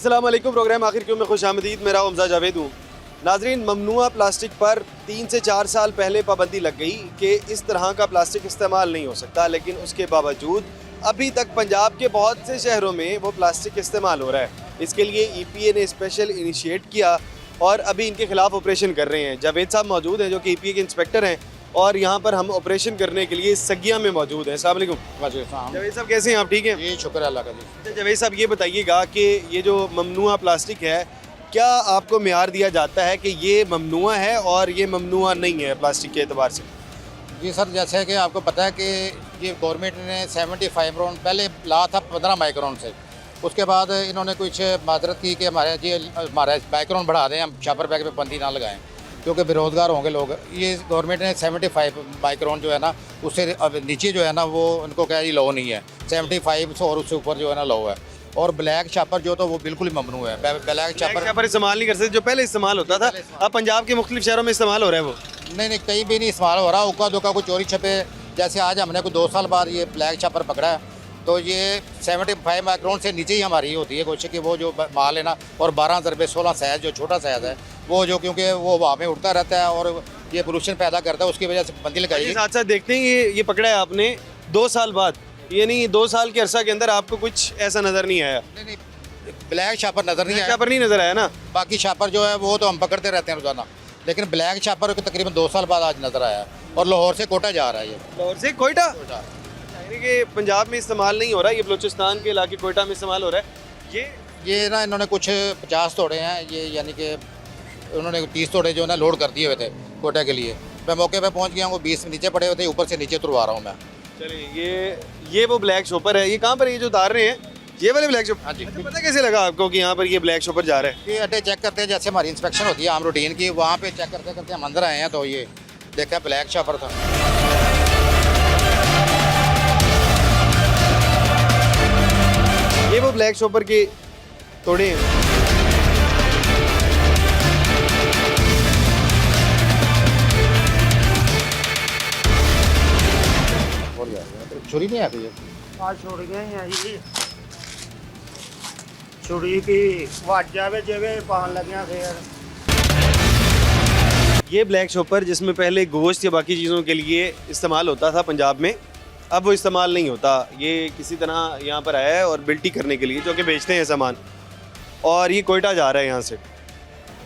अस्सलाम वालेकुम। प्रोग्राम आखिर क्यों में खुशामदीद। मेरा हमजा जावेद हूँ। नाजरीन, ममनुआ प्लास्टिक पर 3 से 4 साल पहले पाबंदी लग गई कि इस तरह का प्लास्टिक इस्तेमाल नहीं हो सकता, लेकिन उसके बावजूद अभी तक पंजाब के बहुत से शहरों में वो प्लास्टिक इस्तेमाल हो रहा है। इसके लिए EPA ने स्पेशल इनिशिएट किया और अभी इनके खिलाफ ऑपरेशन कर रहे हैं। जावेद साहब मौजूद हैं जो कि EPA के इंस्पेक्टर हैं, और यहाँ पर हम ऑपरेशन करने के लिए सगिया में मौजूद हैं। अस्सलाम वालेकुम। जावेद साहब कैसे हैं आप? ठीक हैं जी, शुक्र अल्लाह का जी। जावेद साहब ये बताइएगा कि ये जो ममनुआ प्लास्टिक है, क्या आपको मेयार दिया जाता है कि ये ममनुआ है और ये ममनुआ नहीं है प्लास्टिक के एतबार से? जी सर, जैसे कि आपको पता है कि ये गवर्नमेंट ने 75 माइक्रोन पहले ला था 15 माइक्रोन से। उसके बाद इन्होंने कुछ माजरत की कि हमारा माइक्रोन बढ़ा दें, हम छापर बैग पे पाबंदी ना लगाएं क्योंकि बेरोज़गार होंगे लोग। ये गवर्नमेंट ने 75 माइक्रोन जो है ना, उससे अब नीचे जो है ना वो उनको क्या, ये लो नहीं है। 75 और उससे ऊपर जो है ना लो है। और ब्लैक छापर जो तो वो बिल्कुल ही ममनू है। ब्लैक छापर इस्तेमाल नहीं कर सकते जो पहले इस्तेमाल होता था। अब पंजाब के मुख्तलिफ शहरों में इस्तेमाल हो रहा है वो। नहीं, कहीं भी नहीं इस्तेमाल हो रहा। उका दुका कोई चोरी छपे, जैसे आज हमने कोई 2 साल बाद ये ब्लैक छापर पकड़ा है, तो ये 75 माइक्रोन से नीचे ही हमारी होती है कोशिश कि वो जो माल है ना, और 12 ज़रबे 16 साइज़ जो छोटा साइज़ है वो, जो क्योंकि वो हवा में उड़ता रहता है और ये पोल्यूशन पैदा करता है, उसकी वजह से पाबंदी लगाई। साथ साथ देखते हैं ये पकड़ा है आपने 2 साल बाद, यानी 2 साल के अरसा के अंदर आपको कुछ ऐसा नज़र नहीं आया? नहीं, ब्लैक छापर नज़र नहीं आया। छापर नहीं नज़र आया ना? बाकी छापर जो है वो तो हम पकड़ते रहते हैं रोज़ाना, लेकिन ब्लैक छापर को तकरीबन 2 साल बाद आज नज़र आया। और लाहौर से कोटा जा रहा है ये। लाहौर से कोयटा? यानी कि पंजाब में इस्तेमाल नहीं हो रहा, ये बलूचिस्तान के इलाके कोयटा में इस्तेमाल हो रहा है। ये ना इन्होंने कुछ 50 तोड़े हैं ये, यानी कि उन्होंने 30 तोड़े जो है ना लोड कर दिए हुए थे कोटा के लिए। मैं मौके पे पहुंच गया हूँ, 20 नीचे पड़े हुए थे, ऊपर से नीचे तुड़वा रहा हूँ मैं। चलिए, ये वो ब्लैक शॉपर है। ये कहाँ पर है, ये जो उतार रहे हैं, ये वाले ब्लैक शॉपर? हाँ जी। अच्छा, पता कैसे लगा आपको कि यहाँ पर ये ब्लैक शॉपर जा रहा है? ये अड्डे चेक करते हैं, जैसे हमारी इंस्पेक्शन होती है आम रूटीन की, वहाँ पे चेक करते करते हम अंदर आए हैं तो ये देखा ब्लैक शॉपर था। ये वो ब्लैक शॉपर के तोड़े हैं। छुरी नहीं आती है आज छोड़ गए हैं जी, छुरी की वाजा में जगह पान लगे फिर। ये ब्लैक शॉपर जिसमें पहले गोश्त या बाकी चीज़ों के लिए इस्तेमाल होता था पंजाब में, अब वो इस्तेमाल नहीं होता। ये किसी तरह यहाँ पर आया है और बिल्टी करने के लिए, जो कि बेचते हैं सामान, और ये कोयटा जा रहा है यहाँ से।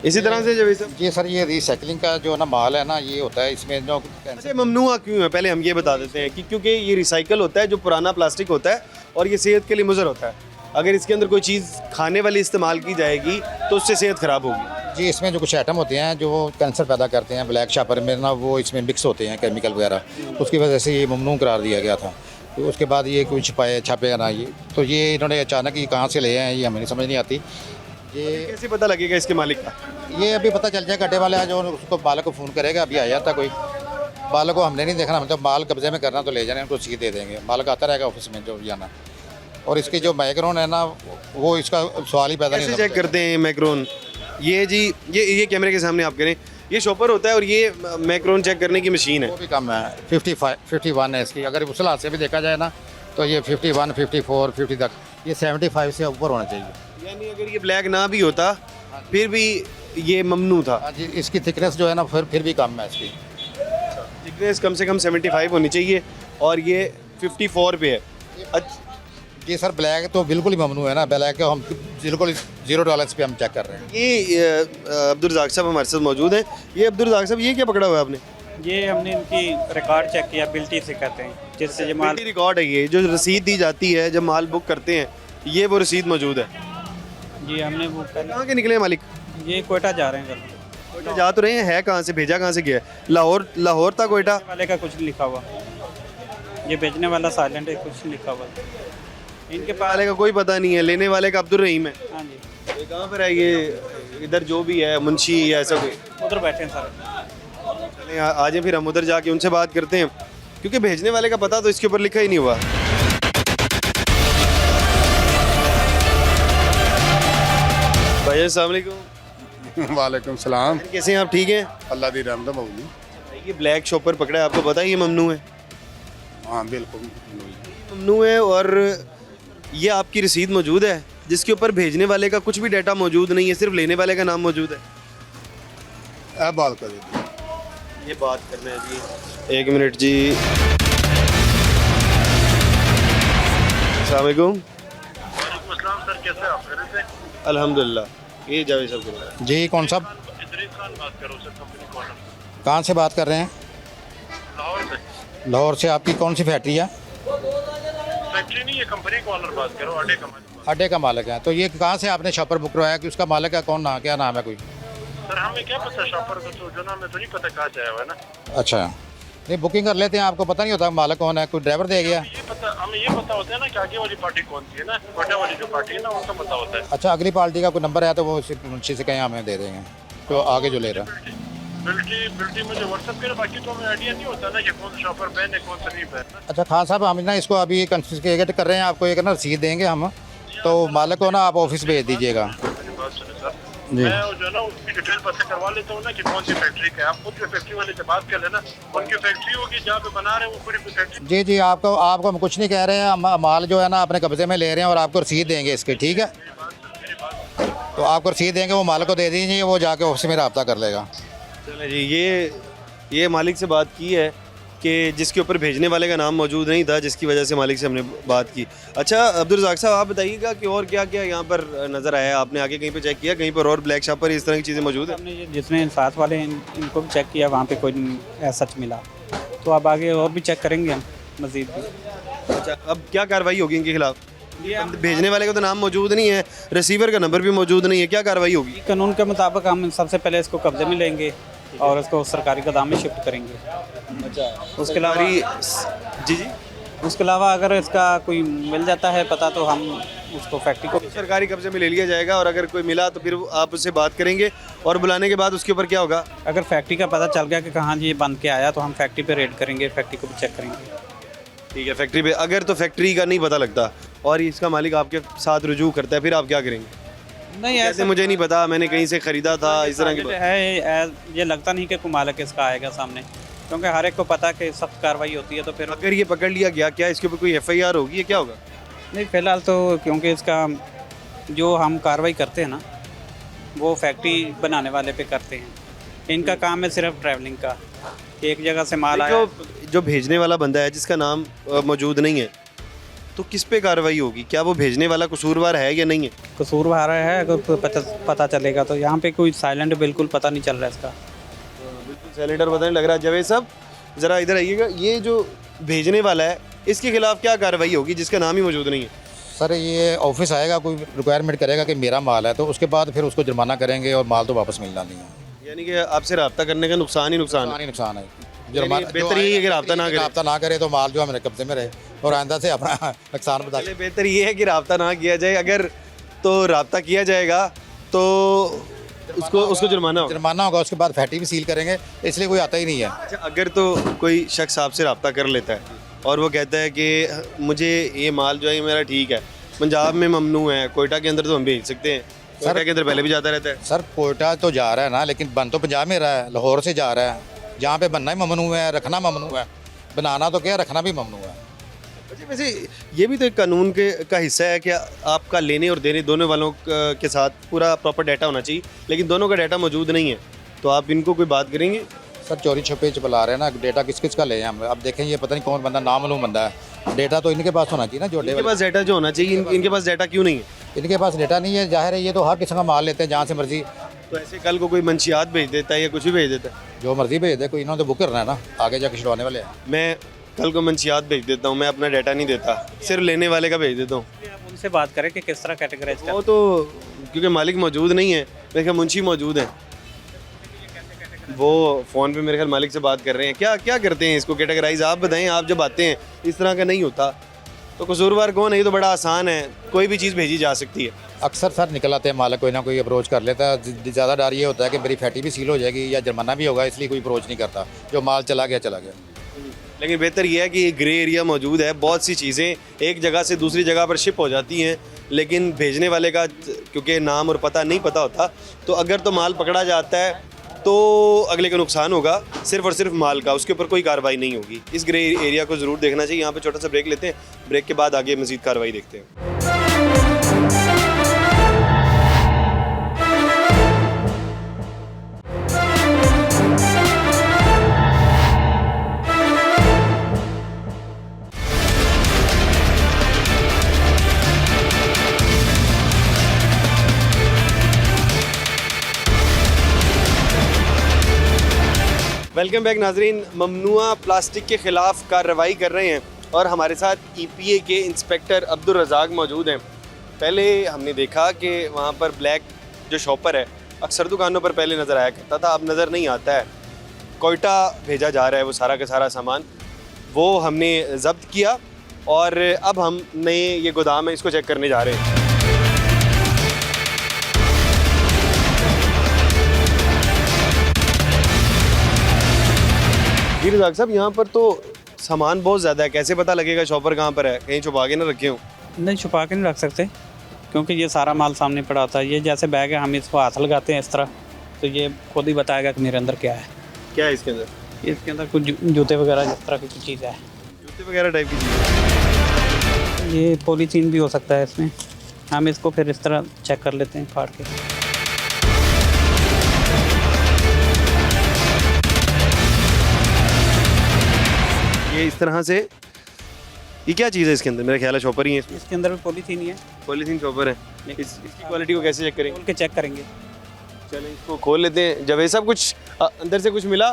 इसी तरह से जब जी सर, ये रिसाइकलिंग का जो ना माल है ना, ये होता है इसमें जो। अच्छा, ममनुआ क्यों है पहले हम ये बता देते हैं कि क्योंकि ये रिसाइकल होता है, जो पुराना प्लास्टिक होता है, और ये सेहत के लिए मुज़र होता है। अगर इसके अंदर कोई चीज़ खाने वाली इस्तेमाल की जाएगी तो उससे सेहत ख़राब होगी। जी, इसमें जो कुछ आइटम होते हैं जो कैंसर पैदा करते हैं, ब्लैक छापर में ना वो इसमें मिक्स होते हैं केमिकल वगैरह, उसकी वजह से ये ममनू करार दिया गया था। तो उसके बाद ये कुछ छापे ना, ये तो ये इन्होंने अचानक ही कहाँ से ले आए हैं ये हमें समझ नहीं आती। ये कैसे पता लगेगा इसके मालिक का? ये अभी पता चल जाएगा, अड्डे वाले आज उसको बालक को फ़ोन करेगा। अभी आया था कोई, बालक को हमने नहीं देखना, हम तो माल कब्जे में करना तो ले जाने, उनको सीख दे देंगे। बालक आता रहेगा ऑफिस में जो जाना। और इसकी जो माइक्रोन है ना, वो इसका सवाल ही पैदा नहीं होता। चेक करते हैं मैक्रोन? ये जी, ये कैमरे के सामने आप करें, ये शॉपर होता है और ये मैक्रोन चेक करने की मशीन है। वो भी कम है, 51 है इसकी। अगर उस हाथ से भी देखा जाए ना तो ये 51, 54, 50 तक, ये 75 से ऊपर होना चाहिए। यानी अगर ये ब्लैक ना भी होता फिर भी ये ममनू था। हाँ जी, इसकी थिकनेस जो है ना फिर भी कम है इसकी। थिकनेस कम से कम 75 होनी चाहिए और ये 54 पे है। अच्छा जी सर, ब्लैक तो बिल्कुल ही ममनू है ना, ब्लैक को हम बिल्कुल 0 टॉलरेंस पे हम चेक कर रहे हैं। ये अब्दुल रज़ाक साहब हमारे साथ मौजूद हैं। ये अब्दुल रज़ाक साहब, ये क्या पकड़ा हुआ है आपने? ये हमने इनकी रिकॉर्ड चेक किया, बिल्टी से कहते हैं, जिससे जो माल रिकॉर्ड है, ये जो रसीद दी जाती है जब माल बुक करते हैं, ये वो रसीद मौजूद है। जी हमने वो कहाँ के निकले मालिक? ये कोयटा जा रहे हैं कल। कोयटा जा तो रहे हैं, है कहाँ से, भेजा कहाँ से गया? लाहौर था कोयटा वाले का कुछ लिखा हुआ, ये बेचने वाला साइलेंट है, कुछ लिखा हुआ इनके पास। वाले का कोई पता नहीं है, लेने वाले का अब्दुल रहीम है। हाँ जी, ये कहाँ पर है? ये इधर जो भी है, मुंशी या ऐसा कोई? उधर बैठे हैं सर। चलें आ जाए फिर हम उधर जाके उनसे बात करते हैं, क्योंकि भेजने वाले का पता तो इसके ऊपर लिखा ही नहीं हुआ। भाई अस्सलाम वालेकुम। वालेकुम सलाम। कैसे हैं आप? ठीक हैं? अल्लाह दी रहमत मौली। ये ब्लैक शॉपर पकड़ा है, आपको पता है ये ममनू है? हाँ बिल्कुल। ममनू है। और ये आपकी रसीद मौजूद है? जिसके ऊपर भेजने वाले का कुछ भी डाटा मौजूद नहीं है, सिर्फ लेने वाले का नाम मौजूद है। ਇਹ ਬਾਤ ਕਰੀ ये बात करना है जी, 1 मिनट जी। अस्सलाम वालेकुम। सर कैसे आप अल्हम्दुलिल्लाह। ये जावेद साहब को जी कौन सा इदरीस खान बात करो सर कंपनी कॉर्नर कहाँ से बात कर रहे हैं? लाहौर से। लाहौर से। आपकी कौन सी फैक्ट्री है? फैक्ट्री नहीं है, कंपनी कॉर्नर बात करो, अड्डे का मालिक। अड्डे का मालिक है। तो ये कहाँ से आपने शॉपर बुक करवाया कि उसका मालिक है कौन, ना क्या नाम है कोई? सर हमें क्या पता शॉपर का, तो जो नाम है तो नहीं पता कहाँ से आया हुआ है ना। अच्छा, नहीं बुकिंग कर लेते हैं, आपको पता नहीं होता मालिक कौन है, कोई ड्राइवर दे गया? हमें ये पता होता है ना कि आगे वाली पार्टी कौन सी है ना, बड़ा वाली जो पार्टी है ना उनका पता होता है। अच्छा, अगली पार्टी का कोई नंबर है तो वो मुंशी से कहीं हमें दे देंगे, तो आगे जो ले रहा है। बिल्टी मुझे व्हाट्सएप करो, बाकी तो हमें आइडिया नहीं होता ना कि कौन सा शॉपर बैन है कौन सा नहीं बैन ना। अच्छा खान साहब, हम ना इसको अभी कन्फिस्केट कर रहे हैं, आपको एक ना रसीद देंगे हम, तो मालिक को ना आप ऑफिस भेज दीजिएगा। मेरी बात सुनिए सर, जी। मैं जो है ना उसकी डिटेल पता करवा लेता हूँ ना कि कौन सी फैक्ट्री का है। आप खुद के फैक्ट्री वाले से बात कर लेना, उनकी फैक्ट्री होगी जहाँ पे बना रहे हैं वो पूरी फैक्ट्री। जी जी, आपको हम कुछ नहीं कह रहे हैं, हम माल जो है ना अपने कब्जे में ले रहे हैं और आपको रसीद देंगे इसकी, ठीक है? तो आपको रसीद देंगे, वो मालिक को दे दीजिए, वो जाके ऑफिस में रब्ता कर लेगा। चले जी, ये मालिक से बात की है कि जिसके ऊपर भेजने वाले का नाम मौजूद नहीं था, जिसकी वजह से मालिक से हमने बात की। अच्छा अब्दुल रज़ाक साहब, आप बताइएगा कि और क्या क्या यहाँ पर नज़र आया? आपने आगे कहीं पे चेक किया, कहीं पर और ब्लैक शॉप पर इस तरह की चीज़ें मौजूद हैं? हमने ये जितने साथ वाले हैं इनको भी चेक किया, वहाँ पे कोई ऐसा सच मिला, तो अब आगे और भी चेक करेंगे हम मज़ीद भी। अच्छा, अब क्या कार्रवाई होगी इनके खिलाफ? भेजने वाले का तो नाम मौजूद नहीं है, रिसीवर का नंबर भी मौजूद नहीं है, क्या कार्रवाई होगी? कानून के मुताबिक हम सबसे पहले इसको कब्जे में लेंगे और इसको सरकारी गोदाम में शिफ्ट करेंगे। अच्छा, उसके अलावा जी जी, उसके अलावा अगर इसका कोई मिल जाता है पता, तो हम उसको फैक्ट्री को सरकारी कब्जे में ले लिया जाएगा, और अगर कोई मिला तो फिर आप उससे बात करेंगे, और बुलाने के बाद उसके ऊपर क्या होगा? अगर फैक्ट्री का पता चल गया कि कहाँ ये बंद के आया, तो हम फैक्ट्री पे रेड करेंगे, फैक्ट्री को भी चेक करेंगे। ठीक है, फैक्ट्री पे अगर तो फैक्ट्री का नहीं पता लगता और इसका मालिक आपके साथ रुजू करता है, फिर आप क्या करेंगे? नहीं ऐसे मुझे नहीं पता, मैंने कहीं से ख़रीदा था, इस तरह की बात। है, ये लगता नहीं कि कोई मालिक इसका आएगा सामने, क्योंकि हर एक को पता कि सख्त कार्रवाई होती है। तो फिर अगर ये पकड़ लिया गया, क्या इसके ऊपर कोई FIR होगी या क्या होगा? नहीं, फ़िलहाल तो क्योंकि इसका जो हम कार्रवाई करते हैं ना, वो फैक्ट्री बनाने वाले पे करते हैं। इनका काम है सिर्फ ट्रैवलिंग का, एक जगह से माल आया। जो भेजने वाला बंदा है जिसका नाम मौजूद नहीं है, तो किस पे कार्रवाई होगी? क्या वो भेजने वाला कसूरवार है या नहीं है? कसूरवार है, अगर पता चलेगा तो। यहाँ पे कोई साइलेंट बिल्कुल पता नहीं चल रहा है इसका। बिल्कुल सिलेंडर पता नहीं लग रहा है। जावेद साहब ज़रा इधर आइएगा, ये जो भेजने वाला है इसके खिलाफ क्या कार्रवाई होगी जिसका नाम ही मौजूद नहीं है? सर ये ऑफिस आएगा, कोई रिक्वायरमेंट करेगा कि मेरा माल है, तो उसके बाद फिर उसको जुर्माना करेंगे और माल तो वापस मिलना नहीं है। यानी कि आपसे रब्ता करने का नुकसान ही नुकसान है। नुकसान है। जुर्माना बेहतर यही है कि रब्ता ना करे, तो माल जो है मेरे कब्जे में रहे और आइंदा से अपना नुकसान बता। पहले बेहतर ये है कि रब्ता ना किया जाए, अगर तो रब्ता किया जाएगा तो उसको जुर्माना होगा, उसके बाद फैक्ट्री भी सील करेंगे, इसलिए कोई आता ही नहीं है। अच्छा, अगर तो कोई शख्स आपसे रब्ता कर लेता है और वो कहता है कि मुझे ये माल जो है मेरा ठीक है, पंजाब में ममनू है, कोयटा के अंदर तो हम भेज सकते हैं, कोयटा के अंदर पहले भी जाता रहता है। सर कोयटा तो जा रहा है ना, लेकिन बन तो पंजाब में रहा है, लाहौर से जा रहा है, जहाँ पे बनना ही ममनू है, रखना ममनू है, बनाना तो क्या रखना भी ममनू है। अच्छा, वैसे ये भी तो एक कानून का हिस्सा है कि आपका लेने और देने दोनों वालों के साथ पूरा प्रॉपर डाटा होना चाहिए, लेकिन दोनों का डाटा मौजूद नहीं है, तो आप इनको कोई बात करेंगे? सर चोरी छुपे चला रहे हैं ना, डेटा किस किस का ले हम अब देखें, ये पता नहीं कौन बंदा नामालूम बंदा है, डेटा तो इनके पास होना चाहिए ना, जो इनके पास डाटा जो होना चाहिए, इनके पास डाटा क्यों नहीं है? इनके पास डेटा नहीं है, जाहिर है ये तो हर किस्म का माल लेते हैं जहाँ से मर्जी। तो ऐसे कल को कोई मंशियात भेज देता है या कुछ भी भेज देता है, जो मर्जी भेज दे, कोई इन्होंने तो बुक करना है ना, आगे जाके छुड़वाने वाले हैं। मैं कल को मंशियात भेज देता हूँ, मैं अपना डाटा नहीं देता, सिर्फ लेने वाले का भेज देता हूँ। आप उनसे बात करें कि किस तरह कैटेगराइज कर। वो तो क्योंकि मालिक मौजूद नहीं है, मेरे ख्याल मुंशी मौजूद हैं, वो फ़ोन पे मेरे ख्याल मालिक से बात कर रहे हैं। क्या क्या करते हैं इसको कैटेगराइज? आप बताएं, आप जब आते हैं इस तरह का नहीं होता तो कसूरवार कौन है? ये तो बड़ा आसान है, कोई भी चीज़ भेजी जा सकती है। अक्सर सर निकल आते हैं मालिक, कोई ना कोई अप्रोच कर लेता है, ज़्यादा डर ये होता है कि मेरी फैक्ट्री भी सील हो जाएगी या जुर्माना भी होगा, इसलिए कोई अप्रोच नहीं करता, जो माल चला गया चला गया। लेकिन बेहतर यह है कि ग्रे एरिया मौजूद है, बहुत सी चीज़ें एक जगह से दूसरी जगह पर शिप हो जाती हैं, लेकिन भेजने वाले का क्योंकि नाम और पता नहीं पता होता, तो अगर तो माल पकड़ा जाता है तो अगले का नुकसान होगा, सिर्फ और सिर्फ माल का, उसके ऊपर कोई कार्रवाई नहीं होगी। इस ग्रे एरिया को ज़रूर देखना चाहिए। यहाँ पे छोटा सा ब्रेक लेते हैं, ब्रेक के बाद आगे मज़ीद कार्रवाई देखते हैं। वेलकम बैक नाजरीन। ममनुआ प्लास्टिक के ख़िलाफ़ कार्रवाई कर रहे हैं और हमारे साथ EPA के इंस्पेक्टर अब्दुल रज़ाक मौजूद हैं। पहले हमने देखा कि वहाँ पर ब्लैक जो शॉपर है अक्सर दुकानों पर पहले नज़र आया करता था, अब नज़र नहीं आता है। कोयटा भेजा जा रहा है वो सारा का सारा सामान, वो हमने ज़ब्त किया और अब हम नए ये गोदाम है इसको चेक करने जा रहे हैं। जी रज़ाक साहब, यहाँ पर तो सामान बहुत ज़्यादा है, कैसे पता लगेगा शॉपर कहाँ पर है? कहीं छुपा के ना रखे हो? नहीं, छुपा के नहीं रख सकते क्योंकि ये सारा माल सामने पड़ा होता है। ये जैसे बैग है, हम इसको हाथ लगाते हैं इस तरह, तो ये खुद ही बताएगा कि मेरे अंदर क्या है। क्या है इसके अंदर? इसके अंदर कुछ जूते वगैरह जिस तरह की कुछ चीज़ है। जूते वगैरह टाइप की चीज़? ये पॉलीथीन भी हो सकता है इसमें। हम इसको फिर इस तरह चेक कर लेते हैं फाड़ के। ये इस तरह से, ये क्या चीज़ है इसके अंदर? मेरा ख्याल है शॉपर ही है। इसके अंदर भी पॉलीथीन ही है। पॉलीथीन शॉपर है। इसकी क्वालिटी को कैसे चेक करेंगे? खोल के चेक करेंगे। चलें इसको खोल लेते हैं। जब सब कुछ अंदर से कुछ मिला?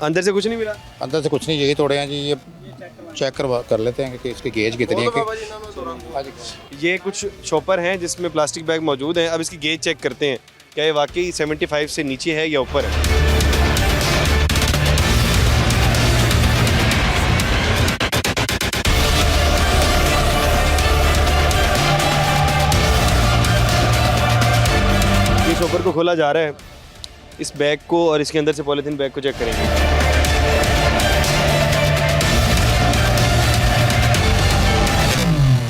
अंदर से कुछ नहीं मिला? अंदर से कुछ नहीं, यही तोड़े हैं जी। ये चेक कर लेते हैं कि इसकी गेज कितनी है कि ये कुछ शॉपर हैं जिसमें प्लास्टिक बैग मौजूद हैं। अब इसकी गेज चेक करते हैं, क्या ये वाकई 75 से नीचे है या ऊपर है। शॉपर को खोला जा रहा है, इस बैग को और इसके अंदर से पॉलीथीन बैग को चेक करेंगे।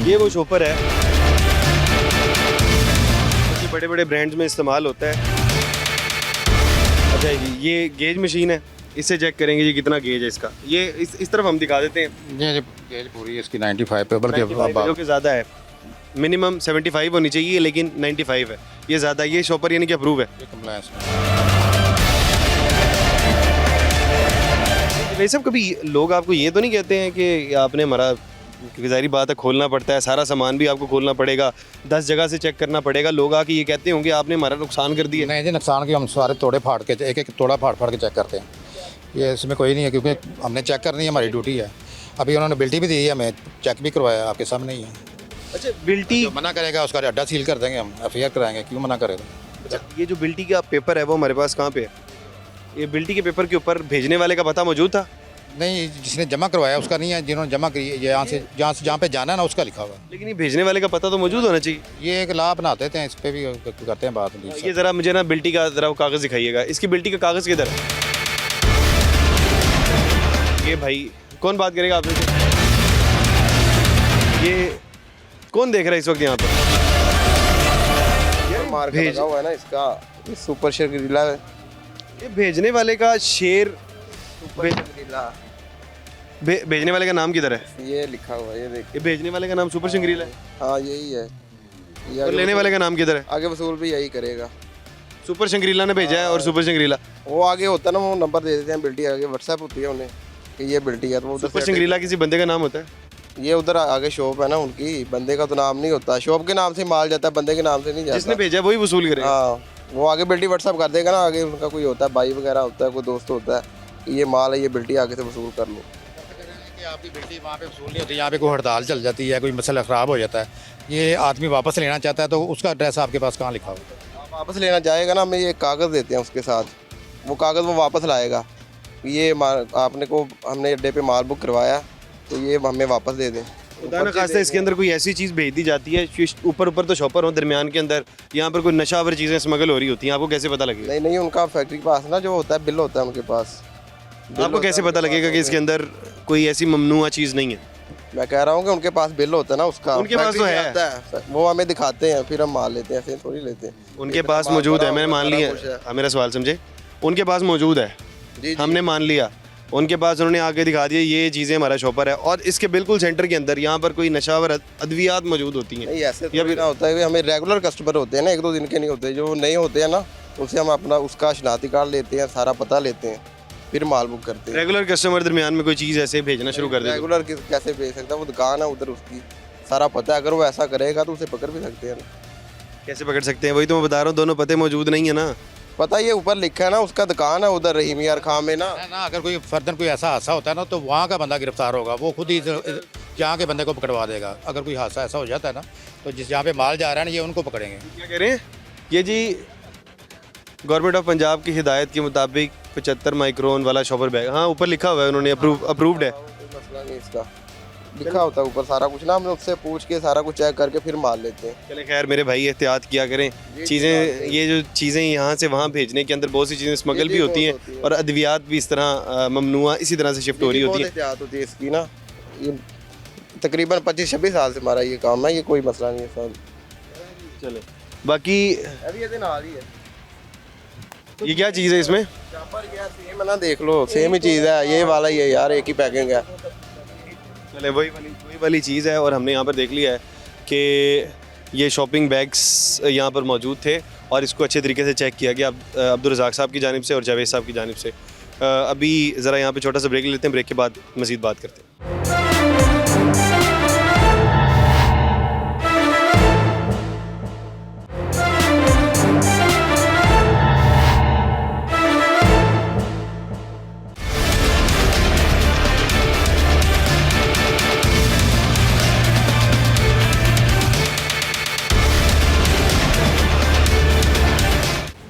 ये वो शॉपर है जो बड़े बड़े ब्रांड्स में इस्तेमाल होता है। अच्छा जी, ये गेज मशीन है, इससे चेक करेंगे जी कितना गेज है इसका। ये इस तरफ हम दिखा देते हैं। ये गेज पूरी है इसकी 95 पे, बल्कि जो कि ज़्यादा है। मिनिमम 75 होनी चाहिए लेकिन 95 है, ये ज़्यादा। ये शॉपर यानी कि अप्रूव है। वैसे सब कभी लोग आपको ये तो नहीं कहते हैं कि आपने हमारा, क्योंकि ज़ाहिर बात है खोलना पड़ता है, सारा सामान भी आपको खोलना पड़ेगा, 10 जगह से चेक करना पड़ेगा, लोग आके ये कहते होंगे आपने हमारा नुकसान कर दिया? नहीं जी, नुकसान की हम सारे तोड़े फाड़ के, एक एक तोड़ा फाड़ फाड़ के चेक करते हैं। ये इसमें कोई नहीं है क्योंकि हमने चेक करनी है, हमारी ड्यूटी है। अभी उन्होंने बिल्टी भी दी है, हमें चेक भी करवाया, आपके सामने ही है। अच्छा, बिल्टी मना करेगा उसका अड्डा सील कर देंगे हम, FIR कराएंगे। क्यों मना करेगा? अच्छा, ये जो बिल्टी का पेपर है वो हमारे पास कहाँ पे है? ये बिल्टी के पेपर के ऊपर भेजने वाले का पता मौजूद था? नहीं, जिसने जमा करवाया उसका नहीं है, जिन्होंने जमा करी जहाँ पे जाना है ना उसका लिखा हुआ है। लेकिन ये भेजने वाले का पता तो मौजूद होना चाहिए। ये एक लाभ बनाते थे, इस पर भी करते हैं बात। ये ज़रा मुझे ना बिल्टी का ज़रा वो कागज़ दिखाइएगा। इसकी बिल्टी का कागज़ किधर है? ये भाई कौन बात करेगा आपने से? ये कौन देख रहा है इस वक्त यहाँ पर? मार्क लगा हुआ है ना इसका, ये सुपर शेर ग्रिला है। ये भेजने वाले का शेर, भेजने वाले का नाम किधर है? ये लिखा हुआ है, ये देख। ये भेजने वाले का नाम सुपर शंग्रीला है? हाँ यही है। ये और लेने वाले का नाम किधर है? आगे वसूल भी यही करेगा। सुपर शंग्रीला ने भेजा है और सुपर शंग्रीला वो आगे होता है ना, वो नंबर दे देते हैं बिल्टी आगे, व्हाट्सएप होती है उन्हें कि ये बिल्टी है, तो वो सुपर शंग्रीला किसी बंदे का नाम होता है? ये उधर आगे शॉप है ना उनकी, बंदे का तो नाम नहीं होता, शॉप के नाम से माल जाता है, बंदे के नाम से नहीं जाता। जिसने भेजा वही वसूल करेगा। हाँ, वो आगे बिल्टी व्हाट्सएप कर देगा ना, आगे उनका कोई होता है, भाई वगैरह होता है, कोई दोस्त होता है कि ये माल है, ये बिल्टी आगे से वसूल कर लो। आपकी बिल्टी वहाँ पे वसूल नहीं होती, यहाँ पे कोई हड़ताल चल जाती है, कोई मसला ख़राब हो जाता है, ये आदमी वापस लेना चाहता है, तो उसका एड्रेस आपके पास कहाँ लिखा हुआ है? वापस लेना चाहेगा ना, हमें ये कागज़ देते हैं उसके साथ, वो कागज़ वो वापस लाएगा। ये आपने को हमने अड्डे पे माल बुक करवाया तो ये हमें वापस दे दें। खुदा न खास्ता इसके अंदर कोई ऐसी चीज़ भेज दी जाती है, ऊपर ऊपर तो शॉपर हो, दरमियान के अंदर यहाँ पर कोई नशावर चीज़ें स्मगल हो रही होती हैं, आपको कैसे पता लगेगा? नहीं नहीं, उनका फैक्ट्री के पास ना जो होता है बिल होता है उनके पास। आपको कैसे पता लगेगा कि इसके अंदर कोई ऐसी ममनुआ चीज़ नहीं है? मैं कह रहा हूँ कि उनके पास बिल होता है ना उसका, उनके पास तो है, वो हमें दिखाते हैं, फिर हम माल लेते हैं, ऐसे थोड़ी लेते हैं। उनके पास मौजूद है, मैंने मान लिया। मेरा सवाल समझे, उनके पास मौजूद है, हमने मान लिया, उनके पास उन्होंने आगे दिखा दिया ये चीज़ें हमारा शॉपर है, और इसके बिल्कुल सेंटर के अंदर यहाँ पर कोई नशावर अद्वियात मौजूद होती हैं। नहीं, ऐसे थोड़ी ना होता है, हमें रेगुलर कस्टमर होते हैं ना, 1-2 दिन के नहीं होते, जो नहीं होते हैं ना उनसे हम अपना उसका शनाख्ती कार्ड लेते हैं, सारा पता लेते हैं, फिर माल बुक करते हैं। रेगुलर कस्टमर दरमियान में कोई चीज़ ऐसे भेजना शुरू कर दे? रेगुलर कैसे भेज सकता है, वो दुकान है उधर, उसकी सारा पता है, अगर वो ऐसा करेगा तो उसे पकड़ भी सकते हैं ना। कैसे पकड़ सकते हैं? वही तो मैं बता रहा हूँ, दोनों पते मौजूद नहीं है ना। पता ये ऊपर लिखा है ना, उसका दुकान है उधर रहीम यार खां में ना। ना अगर कोई फर्दर कोई ऐसा हादसा होता है ना तो वहाँ का बंदा गिरफ्तार होगा, वो खुद ही यहाँ के बंदे को पकड़वा देगा। अगर कोई हादसा ऐसा हो जाता है ना तो जिस जहाँ पे माल जा रहा है ना ये उनको पकड़ेंगे। क्या कह रहे हैं ये जी? गवर्नमेंट ऑफ पंजाब की हिदायत के मुताबिक 75 माइक्रोन वाला शॉपर बैग, हाँ ऊपर लिखा हुआ है, उन्होंने अप्रूव्ड है। कोई मसला नहीं इसका, लिखा होता है ऊपर सारा कुछ ना, हमने उससे पूछ के सारा कुछ चेक करके फिर माल लेते हैं। चले खैर मेरे भाई एहतियात किया करें, चीज़ें ये जो चीज़ें यहाँ से वहाँ भेजने के अंदर बहुत सी चीज़ें स्मगल भी होती हैं और अद्वियात भी इस तरह ममनुआ इसी तरह से शिफ्ट हो रही होती है। एहतियात होती है इसकी ना। ये तकरीबन 25-26 साल से हमारा ये काम है, ये कोई मसला नहीं है सर। चले बाकी अभी ये दिन आ रही है। ये क्या चीज़ है इसमें? सेम है ना, देख लो सेम ही चीज़ है, ये वाला ही है यार, एक ही पैकिंग है। चले वही वाली चीज़ है। और हमने यहाँ पर देख लिया है कि ये शॉपिंग बैग्स यहाँ पर मौजूद थे और इसको अच्छे तरीके से चेक किया गया अब्दुल रज़ाक साहब की जानिब से और जावेद साहब की जानिब से। अभी ज़रा यहाँ पे छोटा सा ब्रेक लेते हैं, ब्रेक के बाद मज़ीद बात करते हैं।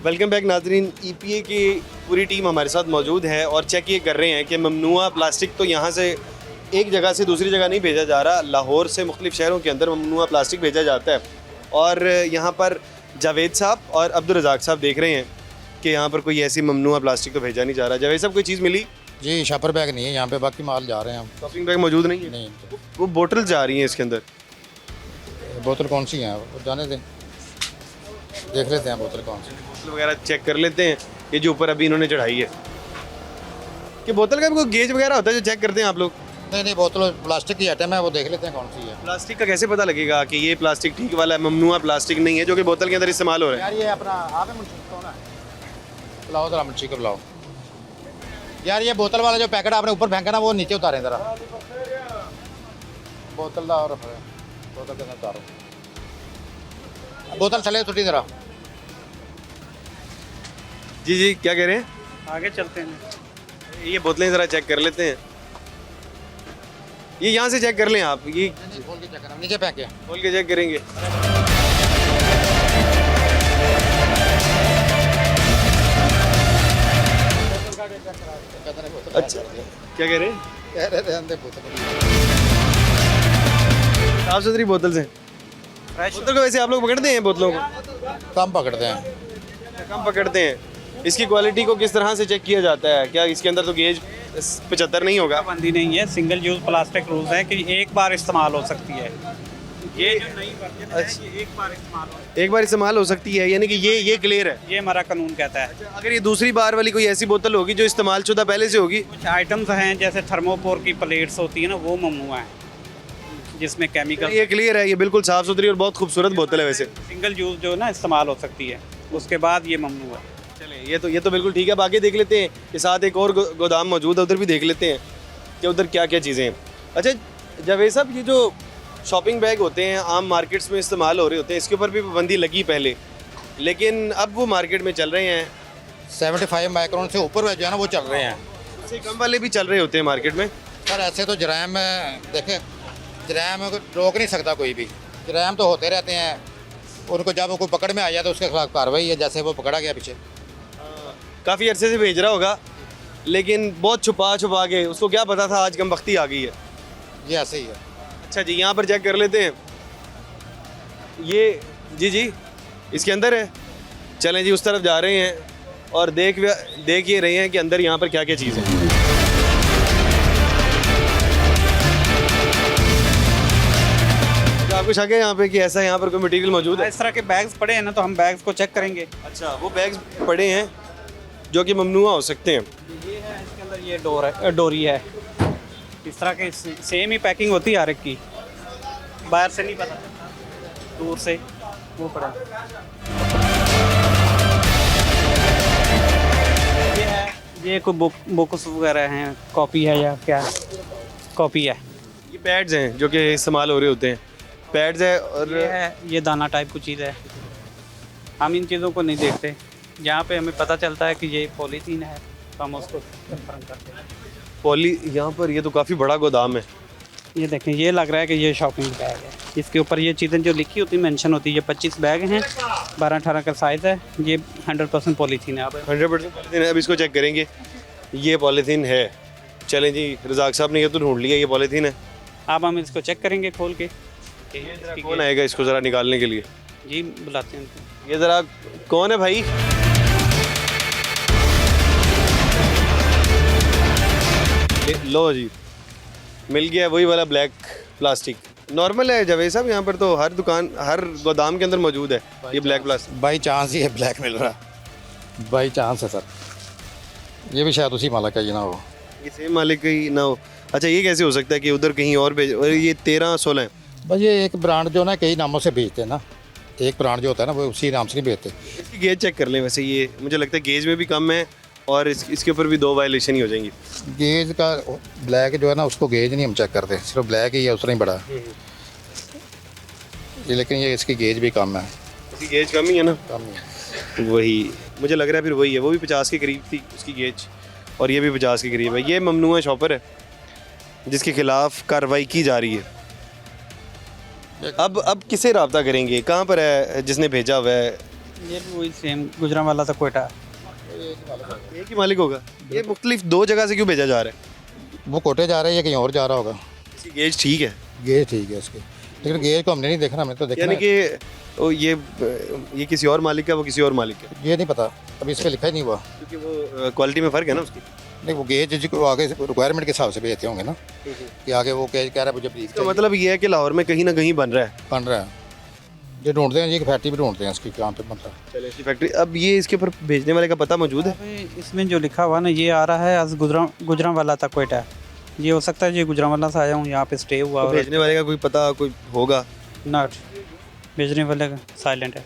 वेलकम बैक नाजरीन। EPA की पूरी टीम हमारे साथ मौजूद है और चेक ये कर रहे हैं कि ममनुआ प्लास्टिक तो यहाँ से एक जगह से दूसरी जगह नहीं भेजा जा रहा, लाहौर से मुख्तलिफ शहरों के अंदर ममनुआ प्लास्टिक भेजा जाता है। और यहाँ पर जावेद साहब और अब्दुल रज़ाक साहब देख रहे हैं कि यहाँ पर कोई ऐसी ममनुआ प्लास्टिक तो भेजा नहीं जा रहा। जावेद साहब कोई चीज़ मिली? जी शॉपर बैग नहीं है यहाँ पे, बाकी माल जा रहे हैं हम। शॉपिंग बैग मौजूद नहीं है? नहीं, वो बोतल जा रही हैं इसके अंदर। बोतल कौन सी है वो जाने दें, देख लेते हैं बोतल कौन सी। बोतल वगैरह चेक कर लेते हैं। ये जो ऊपर अभी इन्होंने चढ़ाई है कि बोतल का भी कोई गेज वगैरह होता है जो चेक करते हैं आप लोग? नहीं बोतल प्लास्टिक की आइटम है, वो देख लेते हैं कौन सी है। प्लास्टिक का कैसे पता लगेगा कि ये प्लास्टिक ठीक वाला है, ममनुआ प्लास्टिक नहीं है जो कि बोतल के अंदर इस्तेमाल हो रहा है? यार ये अपना आप मुंशी कौन है, बुलाओ जरा मुंशी को बुलाओ। यार ये बोतल वाला जो पैकेट आपने ऊपर फेंका ना वो नीचे उतारें ज़रा, बोतल और बोतल के अंदर उतारो, बोतल चले छुट्टी ज़रा। जी क्या कह रहे हैं? आगे चलते हैं। ये बोतलें ज़रा चेक कर लेते हैं। ये यहाँ से चेक कर लें आप, ये खोल के चेक करें, नीचे फेंके। खोल के चेक करेंगे। अच्छा क्या कह रहे हैं? कह रहे थे अंदर बोतल साफ सुथरी बोतल से। बोतल को वैसे आप लोग पकड़ते हैं बोतलों को? कम पकड़ते हैं। कम पकड़ते हैं। इसकी क्वालिटी को किस तरह से चेक किया जाता है? क्या इसके अंदर तो गेज 75 नहीं होगा? बंदी नहीं है, सिंगल यूज प्लास्टिक रूल्स है कि एक बार इस्तेमाल हो सकती है। ये जो नई वर्जन है ये एक बार इस्तेमाल हो, एक बार इस्तेमाल हो सकती है, यानी कि ये क्लियर है। ये हमारा कानून कहता है। अगर ये दूसरी बार वाली कोई ऐसी बोतल होगी जो इस्तेमाल शुदा पहले से होगी? कुछ आइटम्स हैं जैसे थर्मोपोर की प्लेट्स होती है ना, वो ममनुआ है जिसमें केमिकल। ये क्लियर है, ये बिल्कुल साफ सुथरी और बहुत खूबसूरत बोतल है। वैसे सिंगल यूज जो ना इस्तेमाल हो सकती है, उसके बाद ये ममनुआ है। चले ये तो बिल्कुल ठीक है। बाकी देख लेते हैं कि साथ एक और गोदाम मौजूद है, उधर भी देख लेते हैं कि उधर क्या क्या चीज़ें हैं। अच्छा जावेद साहब, ये जो शॉपिंग बैग होते हैं आम मार्केट्स में इस्तेमाल हो रहे होते हैं, इसके ऊपर भी पाबंदी लगी पहले, लेकिन अब वो मार्केट में चल रहे हैं। 75 माइक्रोन से ऊपर जो है ना वो चल रहे हैं। इससे कम वाले भी चल रहे होते हैं मार्केट में। सर ऐसे तो जराइम देखें, जराइम को रोक नहीं सकता कोई भी, जराइम तो होते रहते हैं। उनको जब कोई पकड़ में आ जाए तो उसके खिलाफ कार्रवाई है, जैसे वो पकड़ा गया पीछे। काफ़ी अरसे से भेज रहा होगा, लेकिन बहुत छुपा के, उसको क्या पता था आज कम वक्ती आ गई है। ये ऐसे ही है। अच्छा जी, यहाँ पर चेक कर लेते हैं। ये जी इसके अंदर है। चलें जी उस तरफ जा रहे हैं और देख ये रहे हैं कि अंदर यहाँ पर क्या क्या चीज़ है। आपको शक है यहाँ पे कि ऐसा यहाँ पर कोई मटेरियल मौजूद है? इस तरह के बैग्स पड़े हैं ना, तो हम बैग्स को चेक करेंगे। अच्छा, वो बैग्स पड़े हैं जो कि ममनुआ हो सकते हैं। ये है, इसके अंदर ये डोरी है। इस तरह के सेम ही पैकिंग होती है हर एक की, बाहर से नहीं पता चलता, दूर से वो पड़ा। ये है, ये कोई बुक्स वगैरह हैं, कॉपी है या क्या कॉपी है। ये पैड्स हैं जो कि इस्तेमाल हो रहे होते हैं, पैड्स है। और ये है, ये दाना टाइप की चीज़ है। हम इन चीज़ों को नहीं देखते, जहाँ पे हमें पता चलता है कि ये पॉलीथीन है तो हम उसको कंफर्म करते हैं। पॉली यहाँ पर ये तो काफ़ी बड़ा गोदाम है। ये देखें, ये लग रहा है कि ये शॉपिंग बैग है। इसके ऊपर ये चीज़ें जो लिखी होती मेंशन होती है, ये 25 बैग हैं, 12-18 का साइज़ है। ये 100% पॉलीथीन है। आप 100% पॉलीथीन है। अब इसको चेक करेंगे, ये पॉलीथीन है। चलें जी, रज़ाक साहब ने ये तो ढूंढ लिया, ये पॉलीथीन है। आप हम इसको चेक करेंगे खोल के। कौन आएगा इसको ज़रा निकालने के लिए? जी बुलाते हैं उनको। ये ज़रा कौन है भाई? लो जी, मिल गया वही वाला ब्लैक प्लास्टिक। नॉर्मल है जावेद साहब, यहाँ पर तो हर दुकान, हर गोदाम के अंदर मौजूद है ये ब्लैक प्लास्टिक। बाई चांस ही ये ब्लैक मिल रहा है, बाई चांस है सर। ये भी शायद उसी मालिक का ही ना हो। ये सेम मालिक का ही ना हो। अच्छा, ये कैसे हो सकता है कि उधर कहीं और भेज, और ये 13-16 है? बस ये एक ब्रांड जो ना कई नामों से बेचते हैं ना, एक ब्रांड जो होता है ना वो उसी नाम से नहीं बेचते। इसकी गेज चेक कर लें। वैसे ये मुझे लगता है गेज में भी कम है और इसके ऊपर भी 2 वायलेशन ही हो जाएंगी। गेज का ब्लैक जो है ना उसको गेज नहीं हम चेक करते, सिर्फ ब्लैक ही है, उतना ही बड़ा है ये। लेकिन ये इसकी गेज भी कम है। इसकी गेज कम ही है ना? कम ही है। वही मुझे लग रहा है, फिर वही है। वो भी 50 के करीब थी उसकी गेज और ये भी 50 के करीब है। ये ममनुआ शॉपर है जिसके खिलाफ कार्रवाई की जा रही है। अब किसे रब्ता करेंगे? कहाँ पर है जिसने भेजा हुआ है? ये भी वही सेम गुजरांवाला था कोयटा। एक ही मालिक होगा? ये मुख्तलिफ 2 जगह से क्यों भेजा जा रहा है? वो कोटे जा रहा है या कहीं और जा रहा होगा। इसकी गेज ठीक है? गेज ठीक है इसकी, लेकिन गेज को हमने नहीं देखना, हमने तो देखना यानी है। कि ये किसी और मालिक का, वो किसी और मालिक का? ये नहीं पता, अभी इस पर लिखा ही नहीं हुआ। क्योंकि वो क्वालिटी में फ़र्क है ना उसकी। नहीं, वो गेज जिसको आगे रिक्वायरमेंट के हिसाब से भेजते होंगे ना, कि आगे वो गेज कह रहा है मुझे प्लीज। तो मतलब ये है कि लाहौर में कहीं ना कहीं बन रहा है। बन रहा है, ये ढूंढते हैं जी, फैक्ट्री भी ढूंढते हैं इसकी कहाँ पे मतलब। चले इसकी फैक्ट्री। अब ये इसके ऊपर भेजने वाले का पता मौजूद है? अभी इसमें जो लिखा हुआ ना, ये आ रहा है आज गुजरांवाला था कोयटा। ये हो सकता है ये गुजरांवाला से आया हूँ, यहाँ पे स्टे हुआ। तो भेजने वाले का कोई पता कोई होगा? नॉट, भेजने वाले का साइलेंट है।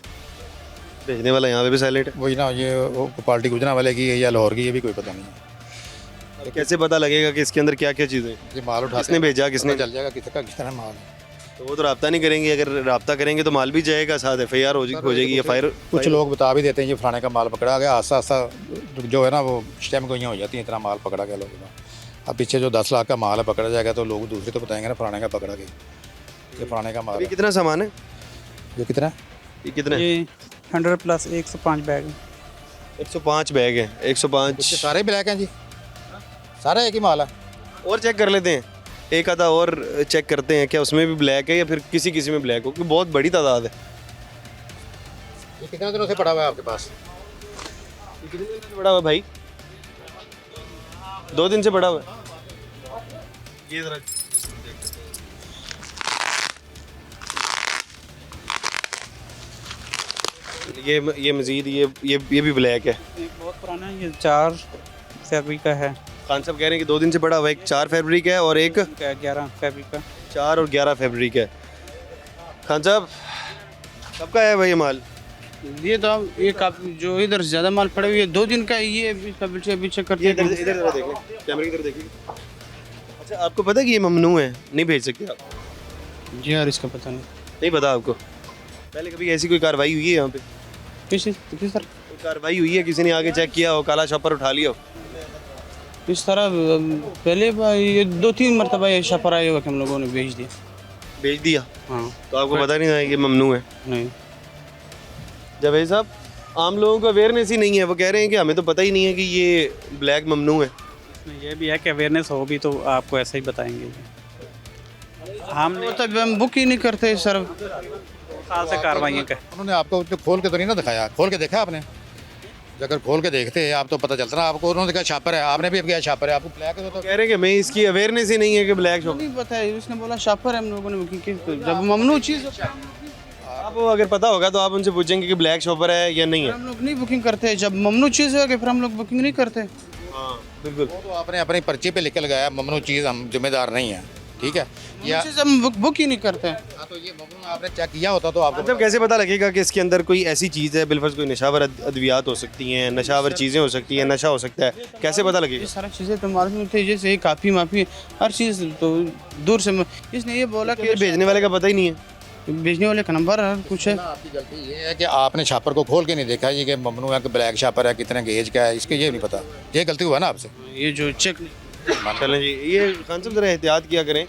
भेजने वाला यहाँ पे भी साइलेंट है। वही ना, ये वो पार्टी गुजरा वाले की है या लाहौर की, ये भी कोई पता नहीं है। अब कैसे पता लगेगा कि इसके अंदर क्या क्या चीज़ें? ये माल उठा किसने भेजा, किसने? चल जाएगा किस तरह माल है। तो वो तो रब्ता नहीं करेंगे। अगर रब्ता करेंगे तो माल भी जाएगा, साथ FIR हो जाएगी या फायर। कुछ लोग बता भी देते हैं ये फलाने का माल पकड़ा गया, आस्ता आस्ता जो है ना वो स्टेम गोइयाँ हो जाती हैं, इतना माल पकड़ा गया लोगों का। अब पीछे जो 10 लाख का माल है पकड़ा जाएगा तो लोग दूसरे तो बताएंगे ना फलाने का पकड़ा गया, ये फलाने का माल ये है। कितना सामान है? ये कितना है? ये कितना है? ये 100 प्लस 105 बैग है। 105 बैग है। 105 सारे ब्लैक हैं जी, सारा एक ही माल है। और चेक कर लेते हैं, एक आधा और चेक करते हैं क्या उसमें भी ब्लैक है या फिर किसी किसी में ब्लैक हो, क्योंकि बहुत बड़ी तादाद है। ये कितने दिनों से पड़ा हुआ है आपके पास? ये कितने दिन से पड़ा हुआ है भाई? 2 दिन से पड़ा हुआ है। ये जरा ये मजीद ये भी ब्लैक है। एक बहुत पुराना है, ये 4 फरवरी का है। खान साहब कह रहे हैं कि 2 दिन से पड़ा हुआ है। एक 4 फरवरी का है और एक 11 फरवरी का। 4 और 11 फरवरी का है। खान साहब कब का है भाई ये माल? ये तो अब ये काफी जो इधर से ज़्यादा माल पड़े हुए 2 दिन का है, ये अभी चेक करते हैं। इधर जरा देखें, कैमरे की तरफ देखिए। अच्छा, आपको पता है कि ये ममनू है, नहीं भेज सकते आप? जी यार, इसका पता नहीं। नहीं पता आपको? पहले कभी ऐसी कोई कार्रवाई हुई है यहाँ पे? किस सर? कोई कार्रवाई हुई है, किसी ने आगे चेक किया हो, काला शॉपर उठा लिया हो? इस तरह पहले ये 2-3 मरतबा ये शपर आए हुआ कि हम लोगों ने भेज दिया। भेज दिया? हाँ। तो आपको पता नहीं था कि ममनू है? नहीं। जावेद साहब, आम लोगों को अवेयरनेस ही नहीं है। वो कह रहे हैं कि हमें तो पता ही नहीं है कि ये ब्लैक ममनू है। इसमें ये भी है कि अवेयरनेस हो भी तो आपको ऐसा ही बताएंगे। हम मतलब हम बुक ही नहीं करते सर। साल से कार्रवाई का उन्होंने आपको तो खोल के तो नहीं ना दिखाया, खोल के देखा आपने? अगर खोल के देखते हैं आप तो पता चलता ना आपको। उन्होंने कहा छापर है, आपने भी अब क्या छापर है, आपको ब्लैक है तो कह रहे हैं कि मैं इसकी अवेयरनेस ही नहीं है कि ब्लैक शॉपर। नहीं पता है, उसने बोला शापर है, हम लोगों ने बुकिंग की। तो जब ममनू चीज़ आपको अगर पता होगा तो आप उनसे पूछेंगे कि ब्लैक शॉपर है या नहीं है। हम लोग नहीं बुकिंग करते, जब ममनू चीज़ होगी फिर हम लोग बुकिंग नहीं करते। हाँ बिल्कुल। वो तो आपने अपनी पर्ची पे लिख के लगाया ममनू चीज़ हम जिम्मेदार नहीं है, ठीक है? या चीज़ हम बुक ही नहीं करते। हाँ, तो ये ममनू आपने चेक किया होता तो आपको मतलब कैसे पता लगेगा कि इसके अंदर कोई ऐसी चीज़ है, बिलफर्ज कोई नशावर अद्वियात हो सकती हैं, नशावर चीज़ें हो सकती हैं, नशा हो सकता है, कैसे पता ये लगेगा? सारा चीज़ें तो मालूम नहीं थे, जैसे काफ़ी माफ़ी हर चीज़ तो दूर से इसने ये बोला कि भेजने वाले का पता ही नहीं है। भेजने वाले का नंबर है कुछ है। आपकी गलती ये है कि आपने छापर को खोल के नहीं देखा ये कि ममनू है कि ब्लैक छापर है, कितने गेज का है, इसके ये नहीं पता। ये गलती हुआ ना आपसे। ये जो चेक चलें जी, ये खान साहब ज़रा एहतियात किया करें,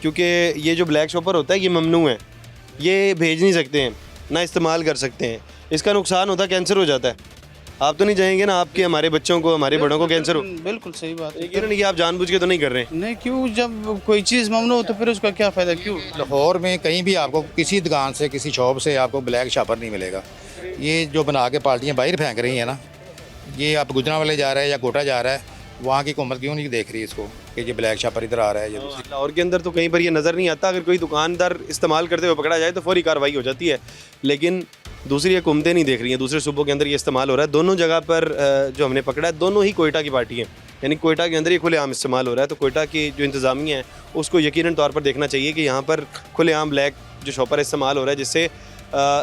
क्योंकि ये जो ब्लैक शॉपर होता है ये ममनू है, ये भेज नहीं सकते हैं ना इस्तेमाल कर सकते हैं। इसका नुकसान होता है, कैंसर हो जाता है। आप तो नहीं चाहेंगे ना आपके हमारे बच्चों को, हमारे बड़ों को कैंसर हो। बिल्कुल सही बात है। ये नहीं कि आप जानबूझ के तो नहीं कर रहे हैं। नहीं क्यों, जब कोई चीज़ ममनू हो तो फिर उसका क्या फ़ायदा क्यों। लाहौर में कहीं भी आपको किसी दुकान से, किसी शॉप से आपको ब्लैक छापर नहीं मिलेगा। ये जो बना के पार्टियाँ बाहर फेंक रही हैं ना, ये आप गुजरांवाले जा रहे हैं या कोटा जा रहा है, वहाँ की हुकूमत क्यों नहीं देख रही इसको कि ये ब्लैक छापर इधर आ रहा है। ये लाहौर के अंदर तो कहीं पर ये नज़र नहीं आता। अगर कोई दुकानदार इस्तेमाल करते हुए पकड़ा जाए तो फौरी कार्रवाई हो जाती है, लेकिन दूसरी हुकूमतें नहीं देख रही हैं। दूसरे सूबों के अंदर ये इस्तेमाल हो रहा है। दोनों जगह पर जो हमने पकड़ा है, दोनों ही कोयटा की पार्टी हैं, यानी कोयटा के अंदर ये खुलेआम इस्तेमाल हो रहा है। तो कोयटा की जो इंतज़ामिया है उसको यकीनन तौर पर देखना चाहिए कि यहाँ पर खुलेआम ब्लैक जो शॉपर इस्तेमाल हो रहा है, जिससे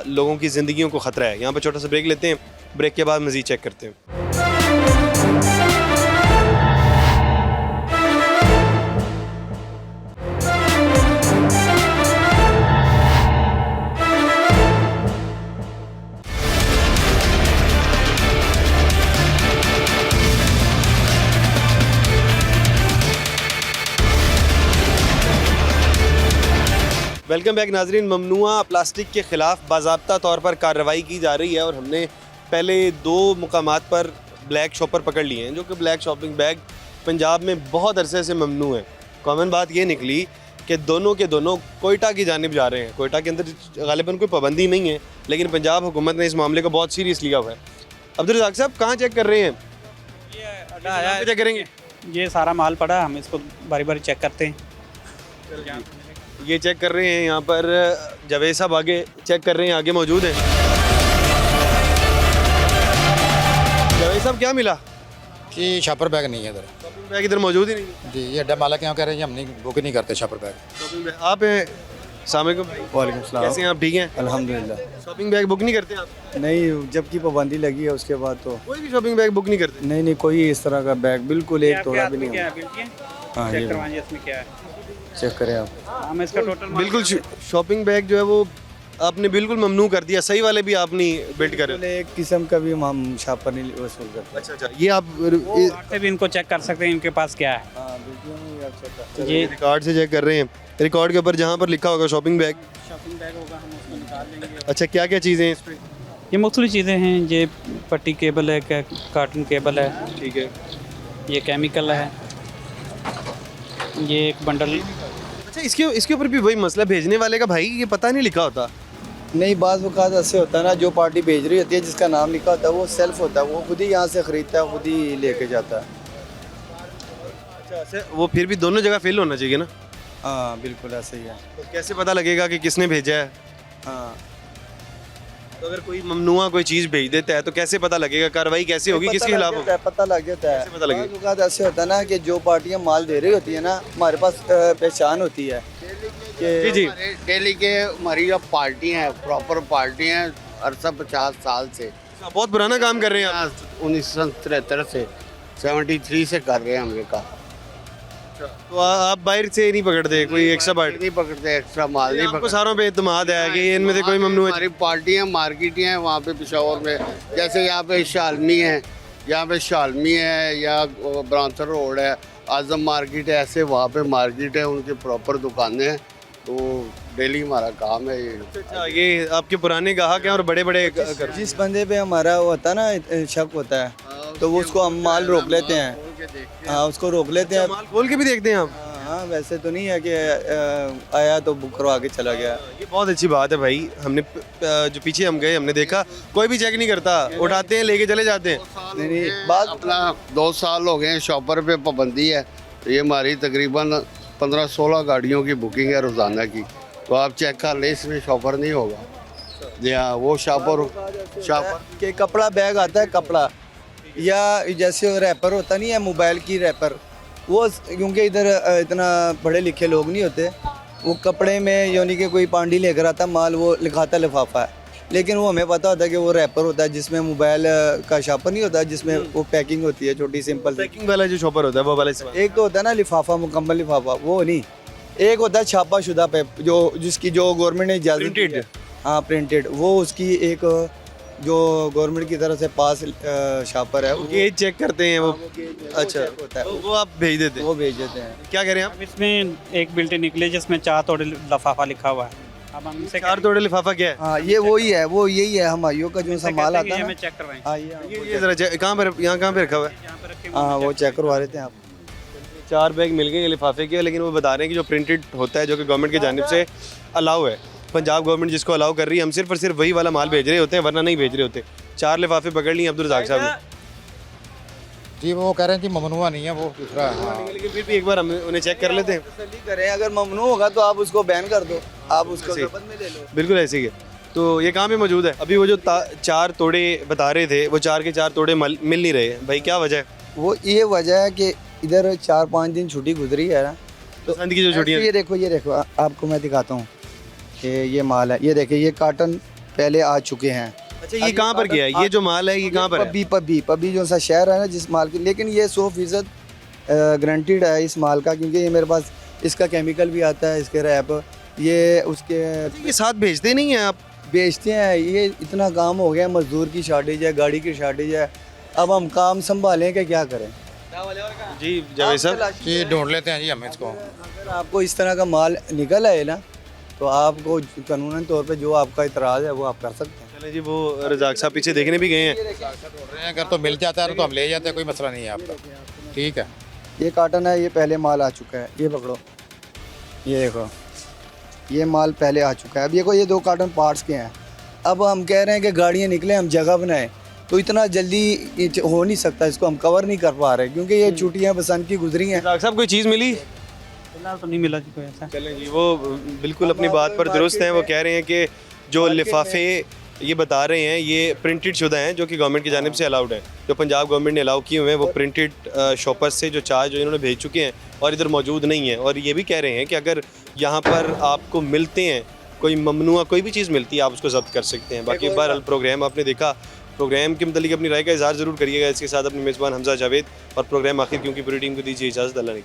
लोगों की ज़िंदगियों को ख़तरा है। यहाँ पर छोटा सा ब्रेक लेते हैं, ब्रेक के बाद मज़ीद चेक करते हैं। वेलकम बैक नाजरीन। ममनुआ प्लास्टिक के ख़िलाफ़ बाज़ाब्ता तौर पर कार्रवाई की जा रही है और हमने पहले 2 मुकामात पर ब्लैक शॉपर पकड़ लिए हैं, जो कि ब्लैक शॉपिंग बैग पंजाब में बहुत अरसे से ममनू है। कॉमन बात ये निकली कि दोनों के दोनों कोयटा की जानिब जा रहे हैं। कोयटा के अंदर गालिबन कोई पाबंदी नहीं है, लेकिन पंजाब हुकूमत ने इस मामले को बहुत सीरियस लिया हुआ है। अब्दुल रज़ाक साहब कहाँ चेक कर रहे हैं? ये अड्डा आया है, चेक करेंगे। ये सारा माल पड़ा है, हम इसको बारी बारी चेक करते हैं। ये चेक कर रहे हैं, यहाँ पर जावेद साहब आगे चेक कर रहे हैं, आगे मौजूद हैं। जावेद साहब क्या मिला? कि छापर बैग नहीं है इधर। शॉपिंग बैग इधर मौजूद ही नहीं है। जी, ये अड्डा माला क्यों कह रहे हैं, हम नहीं बुक नहीं करते छापर बैग। शॉपिंग बैग आप हैं? अस्सलाम वालेकुम भाई। वालेकुम सलाम। कैसे हैं आप? ठीक हैं अल्हम्दुलिल्लाह। शॉपिंग बैग बुक नहीं करते आप? नहीं, जबकि पाबंदी लगी है उसके बाद तो कोई भी शॉपिंग बैग बुक नहीं करते? नहीं नहीं, कोई इस तरह का बैग बिल्कुल एक तोड़ा भी नहीं क्या है। है? हाँ, चेक ये करवाइए इसमें क्या है। चेक करें आप। हम इसका टोटल बिल्कुल शॉपिंग बैग जो है वो आपने बिल्कुल ममनू कर दिया। सही वाले भी आप नहीं बिल्ड कर रहे। एक किस्म का भी हम छापर नहीं वसूल करते। अच्छा अच्छा, ये आप से भी इनको चेक कर सकते हैं इनके पास क्या है। हाँ बिल्कुल, आप चेक करते ये रिकॉर्ड से चेक कर रहे हैं। रिकॉर्ड के ऊपर जहाँ पर लिखा होगा शॉपिंग बैग, शॉपिंग बैग होगा, हम उसको निकाल लेंगे। अच्छा क्या क्या चीज़ें हैं इस पर? ये मुख्तलिफ चीज़ें हैं। ये पट्टी केबल है, कार्टन केबल है, ठीक है। ये केमिकल है, ये एक बंडल। अच्छा इसके ऊपर भी वही मसला, भेजने वाले का भाई ये पता नहीं लिखा होता। नहीं, बाज़ वक़्त ऐसे होता है ना, जो पार्टी भेज रही होती है जिसका नाम लिखा होता है वो सेल्फ होता है, वो खुद ही यहाँ से ख़रीदता है, खुद ही लेके जाता है। अच्छा, वो फिर भी दोनों जगह फेल होना चाहिए ना? हाँ बिल्कुल ऐसे ही है। तो कैसे पता लगेगा कि किसने भेजा है? हाँ, तो अगर कोई ममनुआ कोई चीज़ भेज देता है तो कैसे पता लगेगा? कार्रवाई कैसे होगी? किसके खिलाफ होगी? पता लग जाता है। कैसे पता लगेगा? बाज़ वक़्त ऐसे होता है ना कि जो पार्टियाँ माल दे रही होती है ना, हमारे पास पहचान होती है जी जी। दिल्ली के हमारी जो पार्टी है, प्रॉपर पार्टी है, अरसा 50 साल से, बहुत पुराना काम कर रहे हैं आप। 1973 से 73 से कर रहे हैं हम ये काम। तो आप बाहर से नहीं पकड़ते कोई एक्स्ट्रा पार्टी? नहीं पकड़ते, एक्स्ट्रा माल नहीं आपको पकड़ते। सारों पे इत्मीनाद है कि इनमें से कोई ममनू है? हमारी पार्टियाँ मार्केटें हैं वहाँ पे पेशावर में, जैसे यहाँ पे शालमी है, यहाँ पे शालमी है, या ब्रांथर रोड है, आजम मार्केट है, ऐसे वहाँ पे मार्केट है, उनकी प्रॉपर दुकानें हैं। तो डेली हमारा काम है ये। अच्छा, ये आपके पुराने ग्राहक हैं और बड़े बड़े जिस बंदे पे हमारा वो होता है ना शक होता है, तो वो उसको हम माल रोक लेते हैं। हाँ, उसको रोक लेते हैं। माल खोल के भी देखते हैं आप? हाँ, वैसे तो नहीं है कि आया तो बुक करवा के चला गया। ये बहुत अच्छी बात है भाई। हमने जो पीछे हम गए हमने देखा कोई भी चेक नहीं करता, उठाते हैं लेके चले जाते हैं। नहीं, बात अपना 2 साल हो गए शॉपर पे पाबंदी है। ये हमारी तकरीबन 15-16 गाड़ियों की बुकिंग है रोज़ाना की, तो आप चेक कर लें, इसमें शॉपर नहीं होगा। जी हाँ, वो शॉपर कि कपड़ा बैग आता है, कपड़ा या जैसे रैपर होता नहीं है मोबाइल की रैपर, वो क्योंकि इधर इतना पढ़े लिखे लोग नहीं होते, वो कपड़े में यानी कि कोई पांडी लेकर आता माल, वो लिखाता लिफाफा है, लेकिन वो हमें पता होता है कि वो रैपर होता है जिसमें मोबाइल का शापर नहीं होता, जिसमें वो पैकिंग होती है छोटी सिंपल। पैकिंग वाला जो शॉपर होता है वो वाला इस्तेमाल। एक तो होता है ना लिफाफा, मुकम्मल लिफाफा, वो नहीं। एक होता है छापा शुदा पे जो जिसकी जो गवर्नमेंट ने इजाज़त दी Printed? है। हाँ प्रिंटेड, वो उसकी एक जो गवर्नमेंट की तरफ से पास छापर है वो गेज चेक करते हैं वो। अच्छा अच्छा, होता है, वो आप भेज देते हैं। वो भेज देते हैं। क्या कह रहे हैं आप? अब इसमें एक बिल्टी निकली जिसमें 4 तोड़े लिफाफा लिखा हुआ है। अब हम इनसे 4 तोड़े लिफाफा क्या है? हाँ ये वही है, वो यही है हमारियों का जो सा माल आता है ये ना। हमें चेक करवाएं। हाँ ये जरा कहाँ पर, यहाँ कहाँ पे रखा हुआ है? यहाँ पे रखे हाँ वो चेक करवा लेते हैं आप। 4 बैग मिल गए ये लिफाफे के, लेकिन वो बता रहे हैं कि जो प्रिंटेड होता है जो कि गवर्नमेंट की जानिब से अलाउ है, पंजाब गवर्नमेंट जिसको अलाउ कर रही है, हम सिर्फ और सिर्फ वही वाला माल भेज रहे होते हैं, वरना नहीं भेज रहे होते। 4 लिफाफे पकड़ लिए अब्दुल रज़ाक साहब ने। जी वो कह रहे हैं जी ममनुआ नहीं है, वो दूसरा है। हाँ। लेकिन फिर भी एक बार हम उन्हें चेक कर लेते हैं। तसल्ली करें, अगर ममनू होगा तो आप उसको बैन कर दो, आप उसको सही। जब्त में ले लो। बिल्कुल ऐसे ही है। तो ये कहाँ पे मौजूद है? अभी वो जो 4 तोड़े बता रहे थे, वो 4 के 4 तोड़े मिल नहीं रहे भाई, क्या वजह है? वो ये वजह है कि इधर 4-5 दिन छुट्टी गुजरी है ना, तो बसंत की जो छुट्टियाँ, ये देखो आपको मैं दिखाता हूँ कि ये माल है, ये देखिए ये काटन पहले आ चुके हैं। अच्छा ये कहाँ पर गया है? ये जो माल है ये कहाँ पर है? पब्बी जो सा शहर है ना जिस माल की, लेकिन ये 100% गारंटीड है इस माल का, क्योंकि ये मेरे पास इसका केमिकल भी आता है, इसके रैप ये उसके ये साथ भेजते नहीं हैं आप? बेचते हैं। ये इतना काम हो गया, मजदूर की शॉर्टेज है, गाड़ी की शॉर्टेज है, अब हम काम संभालें कि क्या करें। जी जावेद साहब, जी ढूंढ लेते हैं जी हम इसको। अगर आपको इस तरह का माल निकल आए ना, तो आपको कानूनन तौर पे जो आपका इतराज़ है वो आप कर सकते हैं। चले जी, वो रज़ाक साहब पीछे देखने भी गए हैं। ढूंढ रहे हैं, अगर तो मिल जाता है तो हम ले जाते हैं, कोई मसला नहीं है आपका। ठीक है। ये काटन है, ये पहले माल आ चुका है, ये पकड़ो, ये देखो ये माल पहले आ चुका है। अब ये 2 कार्टन पार्ट्स के हैं। अब हम कह रहे हैं कि गाड़ियाँ निकलें, हम जगह बनाएं, तो इतना जल्दी हो नहीं सकता, इसको हम कवर नहीं कर पा रहे, क्योंकि ये छुट्टियाँ बसंत की गुजरी हैं। रज़ाक साहब कोई चीज़ मिली? फिलहाल तो नहीं मिला जी कोई ऐसा। चलें जी, वो बिल्कुल अपनी बात पर दुरुस्त हैं। वो कह रहे हैं कि जो लिफाफे ये बता रहे हैं ये प्रिंटेड शुदा हैं, जो कि गवर्नमेंट की जानिब से अलाउड हैं, जो पंजाब गवर्नमेंट ने अलाउ किए हुए हैं, वो प्रिंटेड शॉपर्स से जो चार्ज जो इन्होंने भेज चुके हैं और इधर मौजूद नहीं है। और ये भी कह रहे हैं कि अगर यहाँ पर आपको मिलते हैं कोई ममनुआ कोई भी चीज़ मिलती है, आप उसको जब्त कर सकते हैं। बाकी बहरहाल प्रोग्राम आपने देखा, प्रोग्राम के मतलब अपनी राय का इज़हार ज़रूर करिएगा। इसके साथ अपने मेज़बान हमजा जावेद और प्रोग्राम आखिर क्योंकि पूरी टीम को दीजिए इजाज़त। अल्लाह ने